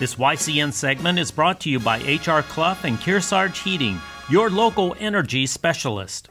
This YCN segment is brought to you by H.R. Clough and Kearsarge Heating, your local energy specialist.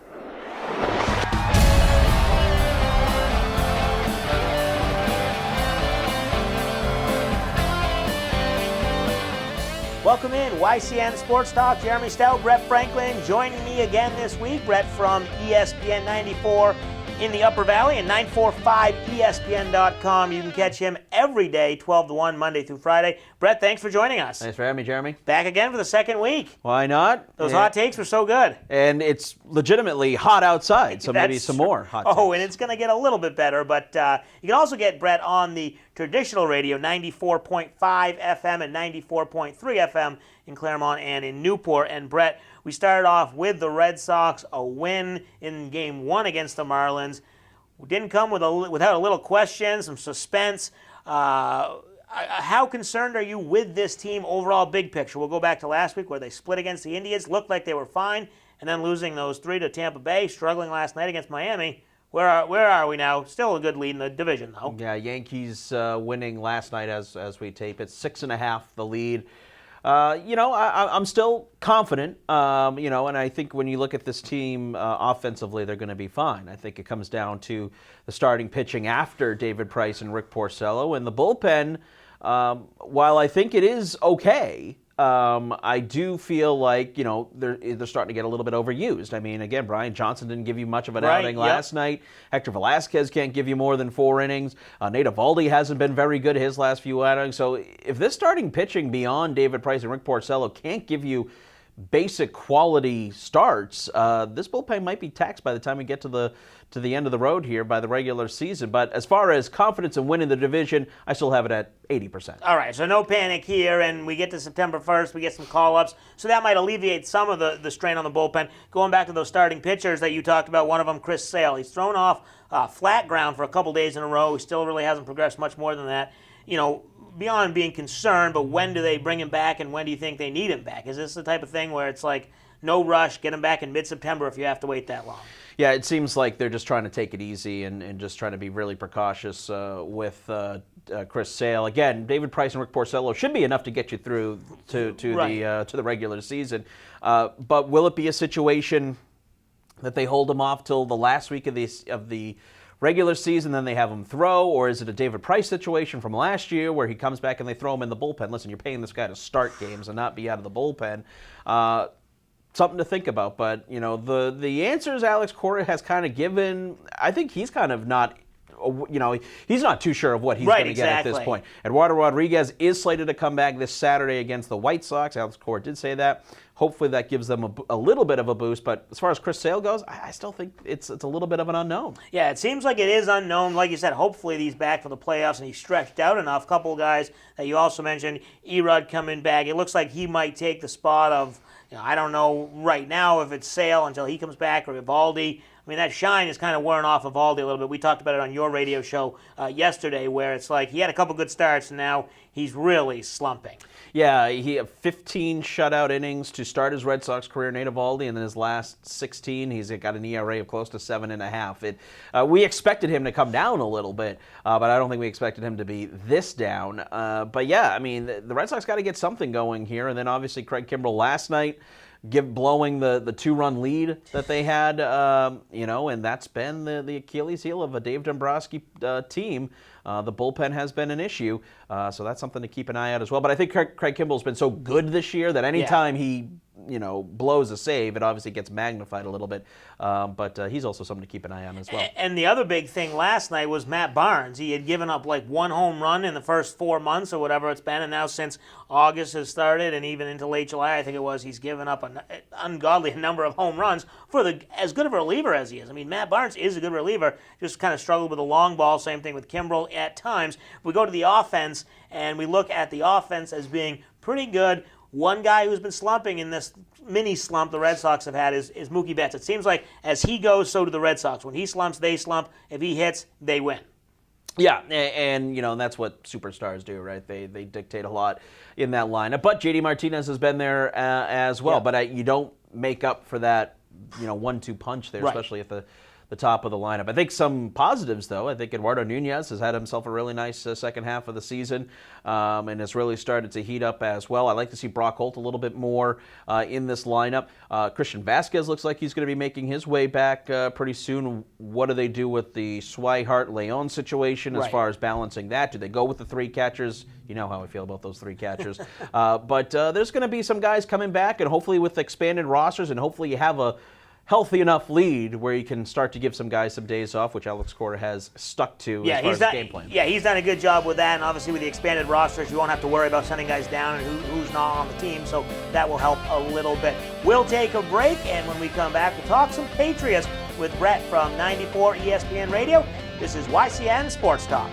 Welcome in, YCN Sports Talk. Jeremy Stout, Brett Franklin joining me again this week. Brett from ESPN 94 in the Upper Valley and 945ESPN.com. You can catch him every day, 12 to 1, Monday through Friday. Brett, thanks for joining us. Thanks for having me, Jeremy. Back again for the second week. Why not? Those hot takes were so good. And it's legitimately hot outside, so maybe some more hot takes. Oh, and it's going to get a little bit better, but you can also get Brett on the traditional radio, 94.5 FM and 94.3 FM in Claremont and in Newport. And Brett, we started off with the Red Sox, a win in Game 1 against the Marlins. Didn't come without a little question, some suspense. How concerned are you with this team overall, big picture? We'll go back to last week where they split against the Indians, looked like they were fine, and then losing those 3 to Tampa Bay, struggling last night against Miami. Where are we now? Still a good lead in the division, though. Yeah, Yankees winning last night as we tape. It's 6.5 the lead. I'm still confident, and I think when you look at this team offensively, they're going to be fine. I think it comes down to the starting pitching after David Price and Rick Porcello. And the bullpen, while I think it is okay, I do feel like, they're starting to get a little bit overused. I mean, again, Brian Johnson didn't give you much of an outing last night. Hector Velasquez can't give you more than 4 innings. Nate Eovaldi hasn't been very good his last few outings. So if this starting pitching beyond David Price and Rick Porcello can't give you basic quality starts, this bullpen might be taxed by the time we get to the end of the road here by the regular season. But as far as confidence in winning the division, I still have it at 80%. All right, so no panic here, and we get to September 1st, we get some call-ups, so that might alleviate some of the strain on the bullpen. Going back to those starting pitchers that you talked about, one of them, Chris Sale, he's thrown off flat ground for a couple days in a row. He still really hasn't progressed much more than that. Beyond being concerned, but when do they bring him back, and when do you think they need him back? Is this the type of thing where it's like, no rush, get him back in mid-September if you have to wait that long? Yeah, it seems like they're just trying to take it easy and just trying to be really precautious with Chris Sale. Again, David Price and Rick Porcello should be enough to get you through to the regular season. But will it be a situation that they hold him off till the last week of the regular season, then they have him throw, or is it a David Price situation from last year where he comes back and they throw him in the bullpen? Listen, you're paying this guy to start games and not be out of the bullpen. Something to think about, but the answers Alex Cora has kind of given, I think he's kind of not, he's not too sure of what he's going to get at this point. Eduardo Rodriguez is slated to come back this Saturday against the White Sox. Alex Cora did say that. Hopefully that gives them a little bit of a boost, but as far as Chris Sale goes, I still think it's a little bit of an unknown. Yeah, it seems like it is unknown. Like you said, hopefully he's back for the playoffs and he's stretched out enough. A couple of guys that you also mentioned, Erod coming back. It looks like he might take the spot of, I don't know right now if it's Sale until he comes back or Eovaldi. I mean, that shine is kind of wearing off Eovaldi a little bit. We talked about it on your radio show yesterday where it's like he had a couple good starts and now he's really slumping. Yeah, he had 15 shutout innings to start his Red Sox career, Nate Eovaldi, and then his last 16, he's got an ERA of close to 7.5. We expected him to come down a little bit, but I don't think we expected him to be this down. But yeah, I mean, the Red Sox got to get something going here, and then obviously Craig Kimbrell last night, blowing the 2-run lead that they had, and that's been the Achilles heel of a Dave Dombrowski team. The bullpen has been an issue, so that's something to keep an eye out as well. But I think Craig Kimbrell's been so good this year that anytime he blows a save, it obviously gets magnified a little bit. But he's also something to keep an eye on as well. And the other big thing last night was Matt Barnes. He had given up like 1 home run in the first 4 months or whatever it's been, and now since August has started and even into late July, I think it was, he's given up an ungodly number of home runs for as good of a reliever as he is. I mean, Matt Barnes is a good reliever, just kind of struggled with the long ball. Same thing with Kimbrell at times. We go to the offense, and we look at the offense as being pretty good. One guy who's been slumping in this mini slump the Red Sox have had is Mookie Betts. It seems like as he goes, so do the Red Sox. When he slumps, they slump. If he hits, they win. Yeah, and that's what superstars do, right? They dictate a lot in that lineup. But JD Martinez has been there as well. Yeah. But you don't make up for that, 1-2 punch there, especially if the the top of the lineup. I think some positives, though. I think Eduardo Nunez has had himself a really nice second half of the season and has really started to heat up as well. I like to see Brock Holt a little bit more in this lineup. Christian Vasquez looks like he's going to be making his way back pretty soon. What do they do with the Swihart-Leon situation as far as balancing that? Do they go with the three catchers? You know how I feel about those three catchers. But there's going to be some guys coming back, and hopefully with expanded rosters, and hopefully you have a healthy enough lead where you can start to give some guys some days off, which Alex Cora has stuck to as far as the game plan. Yeah, he's done a good job with that, and obviously with the expanded rosters, you won't have to worry about sending guys down and who's not on the team, so that will help a little bit. We'll take a break, and when we come back, we'll talk some Patriots with Brett from 94 ESPN Radio. This is YCN Sports Talk.